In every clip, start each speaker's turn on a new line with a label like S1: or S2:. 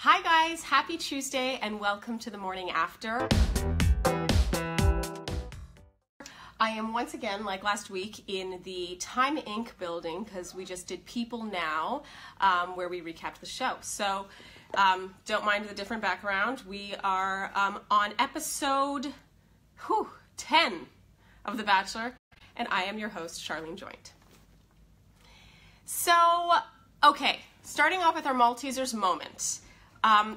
S1: Hi guys, happy Tuesday and welcome to the morning after. I am once again, like last week, in the Time Inc. building because we just did People Now, where we recapped the show. So don't mind the different background. We are on episode 10 of The Bachelor, and I am your host, Sharleen Joynt. So, okay, starting off with our Maltesers Moment.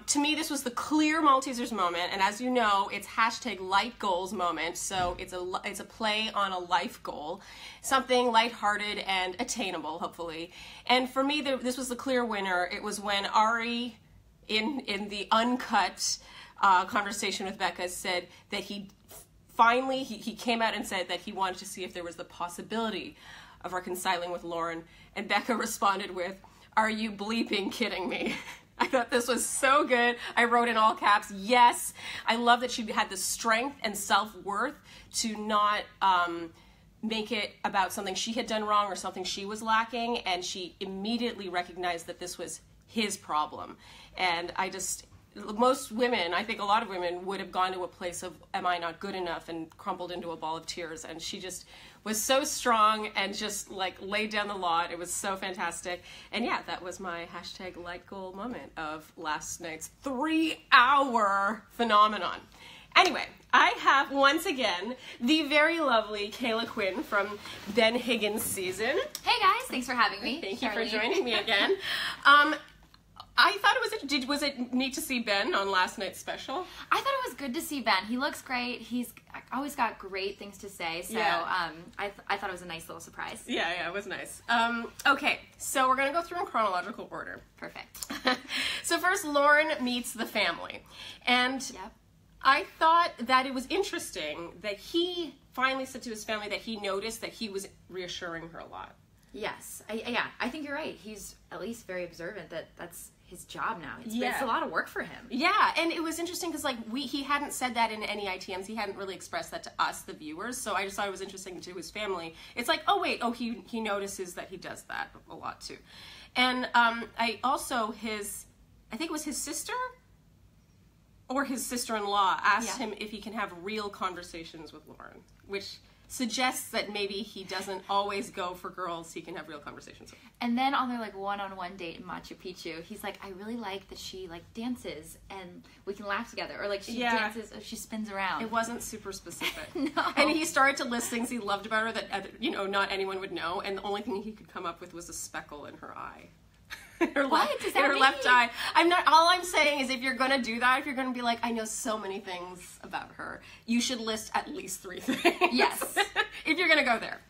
S1: To me, this was the clear Maltesers moment, and as you know, it's hashtag light goals moment, so it's a play on a life goal, something lighthearted and attainable, hopefully. And for me, this was the clear winner. It was when Ari, in the uncut conversation with Becca, said that he finally came out and said that he wanted to see if there was the possibility of reconciling with Lauren, and Becca responded with, "Are you bleeping kidding me?" I thought this was so good. I wrote in all caps, yes. I love that she had the strength and self-worth to not make it about something she had done wrong or something she was lacking, and she immediately recognized that this was his problem. And most women, I think a lot of women, would have gone to a place of, am I not good enough, and crumpled into a ball of tears. And she just was so strong and just like laid down the law. It was so fantastic. And yeah, that was my hashtag light goal moment of last night's 3-hour phenomenon. Anyway, I have once again the very lovely Caila Quinn from Ben Higgins' season.
S2: Hey guys, thanks for having me.
S1: Thank you for joining me again. I thought was it neat to see Ben on last night's special?
S2: I thought it was good to see Ben. He looks great. He's always got great things to say. So
S1: yeah.
S2: I thought it was a nice little surprise.
S1: Yeah, it was nice. Okay, so we're gonna go through in chronological order.
S2: Perfect.
S1: So first, Lauren meets the family, and
S2: Yep.
S1: I thought that it was interesting that he finally said to his family that he noticed that he was reassuring her a lot.
S2: Yes. I think you're right. He's at least very observant that that's his job now. It's a lot of work for him.
S1: Yeah, and it was interesting because he hadn't said that in any ITMs. He hadn't really expressed that to us, the viewers. So I just thought it was interesting to his family. It's like, he notices that he does that a lot too. And I think it was his sister or his sister-in-law asked him if he can have real conversations with Lauren, which suggests that maybe he doesn't always go for girls he can have real conversations with.
S2: And then on their one-on-one date in Machu Picchu, he's like, I really like that she dances and we can laugh together, or she dances, or she spins around.
S1: It wasn't super specific.
S2: No.
S1: And he started to list things he loved about her that not anyone would know, and the only thing he could come up with was a speckle in her eye.
S2: What does that mean?
S1: Left eye. All I'm saying is if you're going to do that, if you're going to be like, I know so many things about her, you should list at least 3 things.
S2: Yes.
S1: If you're going to go there.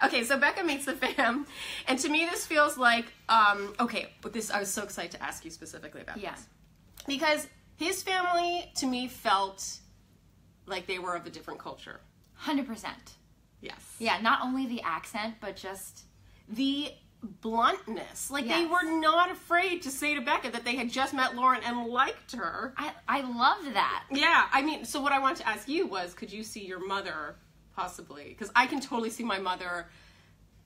S1: Okay, so Becca meets the fam, and to me this feels like, but I was so excited to ask you specifically about this. Because his family, to me, felt like they were of a different culture.
S2: 100%.
S1: Yes.
S2: Yeah, not only the accent, but just
S1: the bluntness. They were not afraid to say to Becca that they had just met Lauren and liked her.
S2: I loved that.
S1: Yeah, so what I wanted to ask you was, could you see your mother possibly? Because I can totally see my mother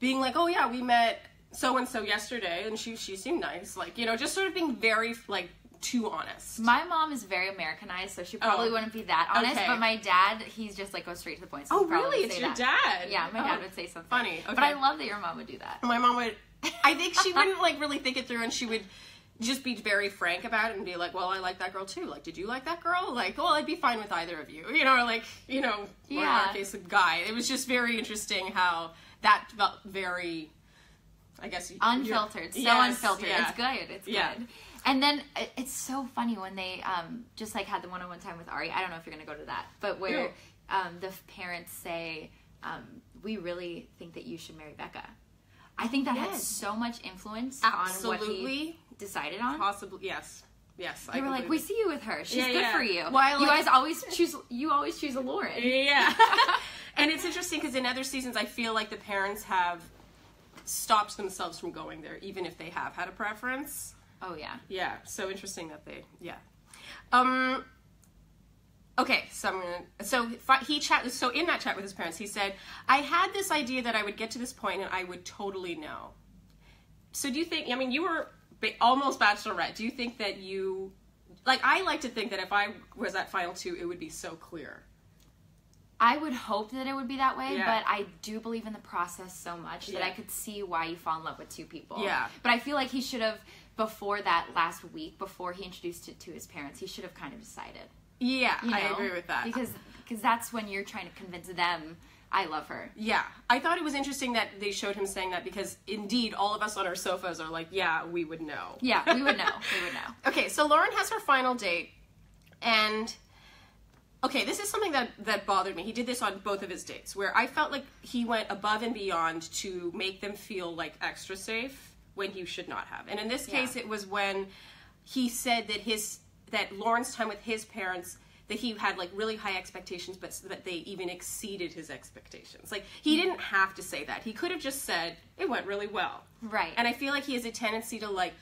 S1: being like, oh yeah, we met so-and-so yesterday and she seemed nice. Just sort of being very, too honest.
S2: My mom is very Americanized, so she probably wouldn't be that honest, but my dad, he's just goes straight to the point. So
S1: really? It's your dad?
S2: Yeah, my dad would say something.
S1: Funny. Okay.
S2: But I love that your mom would do that.
S1: My mom would, I think she wouldn't really think it through, and she would just be very frank about it and be like, well, I like that girl too. Did you like that girl? Well, I'd be fine with either of you. Or in our case, a guy. It was just very interesting how that felt very, I guess.
S2: Unfiltered. Unfiltered. Yeah. It's good. It's good. And then it's so funny when they just had the one-on-one time with Ari. I don't know if you're going to go to that, but where the parents say, we really think that you should marry Becca. I think that had so much influence on what he decided on.
S1: Possibly, yes. Yes,
S2: they were like, we see you with her. She's good for you.
S1: Well,
S2: you guys always choose a Lauren.
S1: Yeah. And it's interesting because in other seasons, I feel like the parents have stopped themselves from going there, even if they have had a preference.
S2: Oh, yeah.
S1: Yeah, so interesting that they, Okay, so so in that chat with his parents, he said, I had this idea that I would get to this point and I would totally know. So do you think, you were almost Bachelorette. Do you think that you like, I like to think that if I was at final 2, it would be so clear.
S2: I would hope that it would be that way, but I do believe in the process so much that I could see why you fall in love with 2 people.
S1: Yeah.
S2: But I feel like he should have, before that last week, before he introduced it to his parents, he should have kind of decided.
S1: Yeah, I agree with that.
S2: Because that's when you're trying to convince them, I love her.
S1: Yeah. I thought it was interesting that they showed him saying that because, indeed, all of us on our sofas are like, yeah, we would know.
S2: Yeah, we would know. We would know.
S1: Okay, so Lauren has her final date, and... Okay, this is something that bothered me. He did this on both of his dates, where I felt like he went above and beyond to make them feel, like, extra safe when he should not have. And in this case, it was when he said that Lauren's time with his parents, that he had, like, really high expectations, but that they even exceeded his expectations. Like, he didn't have to say that. He could have just said, it went really well.
S2: Right.
S1: And I feel like he has a tendency to, like,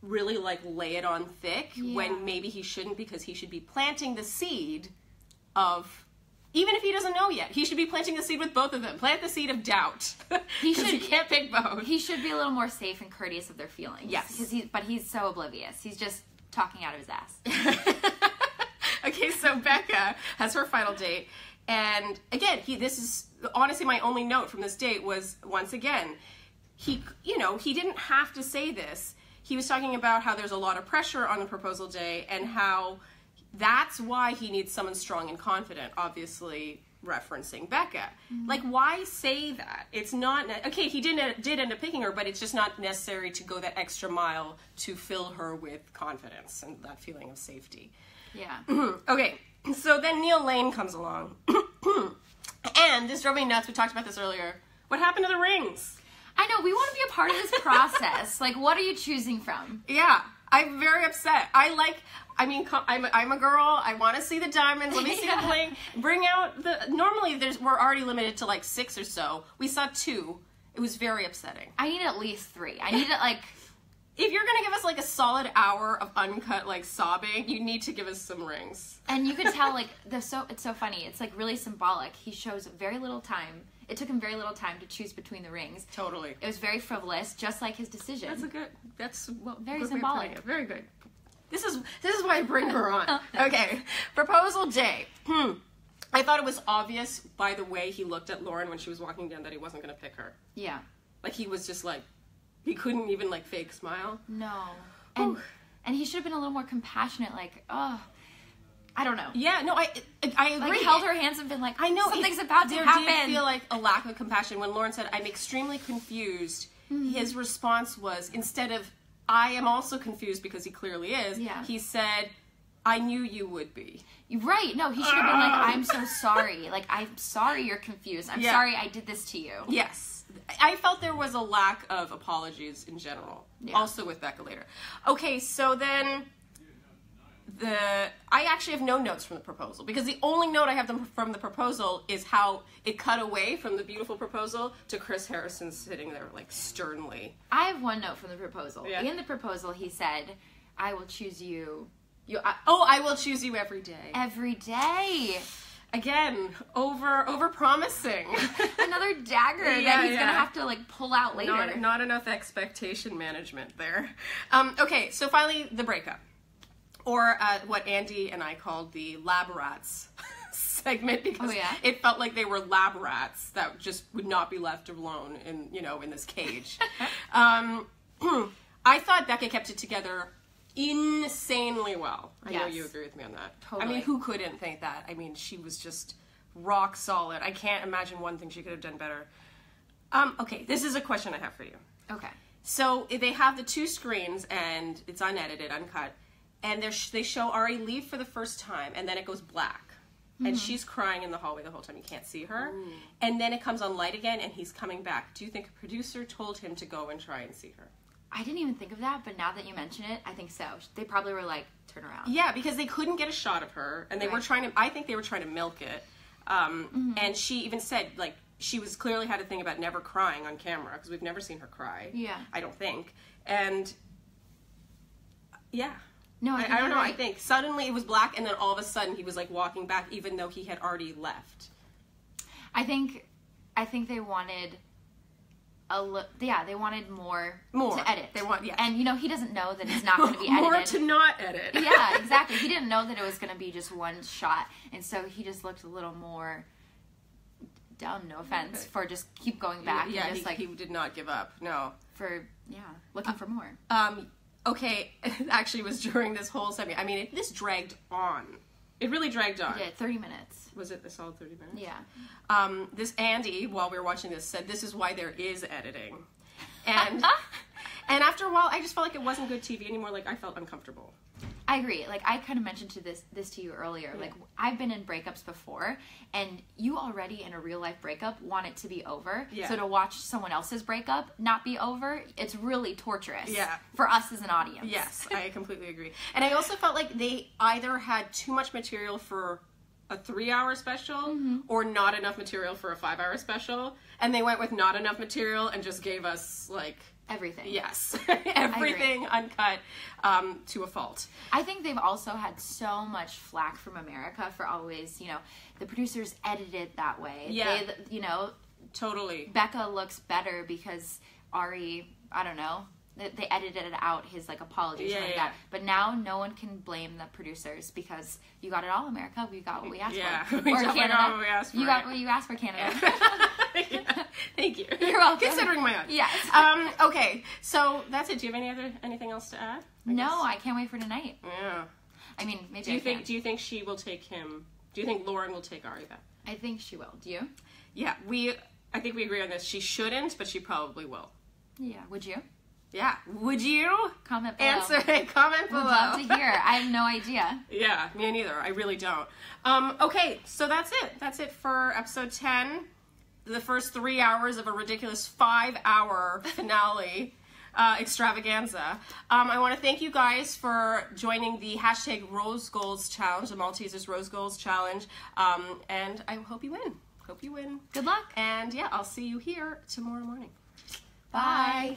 S1: really, like, lay it on thick when maybe he shouldn't, because he should be planting the seed of, even if he doesn't know yet, he should be planting the seed with both of them. Plant the seed of doubt. He can't pick both.
S2: He should be a little more safe and courteous of their feelings.
S1: Yes.
S2: But he's so oblivious. He's just talking out of his ass.
S1: Okay, so Becca has her final date, and again, this is honestly my only note from this date was, once again, he didn't have to say this. He was talking about how there's a lot of pressure on the proposal day, and how that's why he needs someone strong and confident, obviously referencing Becca. Mm-hmm. Like, why say that? It's not... Okay, he did end up picking her, but it's just not necessary to go that extra mile to fill her with confidence and that feeling of safety.
S2: Yeah.
S1: Okay, so then Neil Lane comes along. And this drove me nuts. We talked about this earlier. What happened to the rings?
S2: I know, we want to be a part of this process. Like, what are you choosing from?
S1: Yeah, I'm very upset. I'm a girl. I want to see the diamonds. Let me see the bling. Bring out normally we're already limited to like 6 or so. We saw 2. It was very upsetting.
S2: I need at least 3. I need it like...
S1: If you're going to give us like a solid hour of uncut like sobbing, you need to give us some rings.
S2: And you can tell like, it's so funny. It's like really symbolic. He shows very little time. It took him very little time to choose between the rings.
S1: Totally.
S2: It was very frivolous, just like his decision.
S1: Very
S2: symbolic.
S1: Very good. This is why I bring her on. Okay, proposal day. I thought it was obvious by the way he looked at Lauren when she was walking down that he wasn't going to pick her.
S2: Yeah.
S1: Like, he was just like, he couldn't even like fake smile.
S2: No. And he should have been a little more compassionate, like, oh, I don't know.
S1: Yeah, no, I agree.
S2: Like, held her hands and been like,
S1: I know
S2: something's about to happen.
S1: There did feel like a lack of compassion when Lauren said, I'm extremely confused. Mm-hmm. His response was, instead of, I am also confused, because he clearly is, he said, I knew you would be.
S2: Right. No, he should have been like, I'm so sorry. Like, I'm sorry you're confused. I'm sorry I did this to you.
S1: Yes. I felt there was a lack of apologies in general. Yeah. Also with Becca later. Okay, so then I actually have no notes from the proposal, because the only note I have from the proposal is how it cut away from the beautiful proposal to Chris Harrison sitting there like sternly.
S2: I have one note from the proposal.
S1: Yeah.
S2: In the proposal, he said, I will choose you.
S1: I will choose you every day.
S2: Every day.
S1: Again, over promising.
S2: Another dagger that he's gonna have to like pull out later.
S1: Not enough expectation management there. Okay, so finally the breakup, or what Andy and I called the lab rats segment, because it felt like they were lab rats that just would not be left alone in this cage. I thought Becca kept it together insanely well. I know you agree with me on that.
S2: Totally.
S1: I mean, who couldn't think that? I mean, she was just rock solid. I can't imagine one thing she could have done better. Okay, this is a question I have for you.
S2: Okay.
S1: So they have the 2 screens, and it's unedited, uncut, and they show Ari leave for the first time, and then it goes black. Mm-hmm. And she's crying in the hallway the whole time. You can't see her. Ooh. And then it comes on light again, and he's coming back. Do you think a producer told him to go and try and see her?
S2: I didn't even think of that, but now that you mention it, I think so. They probably were like, turn around.
S1: Yeah, because they couldn't get a shot of her, and they were trying to, I think they were trying to milk it. And she even said, like, she was clearly had a thing about never crying on camera, because we've never seen her cry.
S2: Yeah.
S1: I don't think. And, yeah.
S2: No,
S1: I don't know. Right. I think suddenly it was black, and then all of a sudden he was, like, walking back, even though he had already left.
S2: I think they wanted they wanted more to edit.
S1: They want, yes.
S2: And, you know, he doesn't know that it's not going to be edited.
S1: More to not edit.
S2: Yeah, exactly. He didn't know that it was going to be just one shot. And so he just looked a little more dumb, no offense, for just keep going back.
S1: Yeah,
S2: and just,
S1: he did not give up, no.
S2: Looking for more.
S1: Okay, it actually was during this whole segment. I mean, this dragged on. It really dragged on.
S2: Yeah, 30 minutes.
S1: Was it a solid 30 minutes?
S2: Yeah.
S1: This Andy, while we were watching this, said this is why there is editing. And and after a while, I just felt like it wasn't good TV anymore. Like, I felt uncomfortable.
S2: I agree. Like, I kind of mentioned this to you earlier. Yeah. Like, I've been in breakups before, and you already in a real life breakup want it to be over. Yeah. So to watch someone else's breakup not be over, it's really torturous.
S1: Yeah.
S2: For us as an audience.
S1: Yes, I completely agree. And I also felt like they either had too much material for a 3-hour special or not enough material for a 5-hour special, and they went with not enough material and just gave us like
S2: everything.
S1: Yes. Everything uncut to a fault.
S2: I think they've also had so much flack from America for always, you know, the producers edited that way.
S1: Yeah.
S2: They, you know,
S1: totally.
S2: Becca looks better because Ari, I don't know, they edited out his like apologies like that. But now no one can blame the producers because you got it all, America. We got what we asked for.
S1: We got what we asked for.
S2: You got what you asked for, Canada.
S1: Yeah. Thank you.
S2: You're welcome.
S1: Considering my audience.
S2: Yes.
S1: Okay, so that's it. Do you have anything else to add?
S2: I can't wait for tonight.
S1: Yeah.
S2: I mean, maybe
S1: Do you think she will take him? Do you think Lauren will take Ari back?
S2: I think she will. Do you?
S1: Yeah, I think we agree on this. She shouldn't, but she probably will.
S2: Yeah. Would you?
S1: Yeah. Would you?
S2: Comment below.
S1: Comment below.
S2: Would love to hear. I have no idea.
S1: Yeah, me neither. I really don't. Okay, so that's it. That's it for episode 10. The first 3 hours of a ridiculous 5-hour finale extravaganza. I want to thank you guys for joining the hashtag Rose Goals Challenge, the Maltesers Rose Goals Challenge. And I hope you win. Hope you win.
S2: Good luck.
S1: And yeah, I'll see you here tomorrow morning.
S2: Bye.
S1: Bye.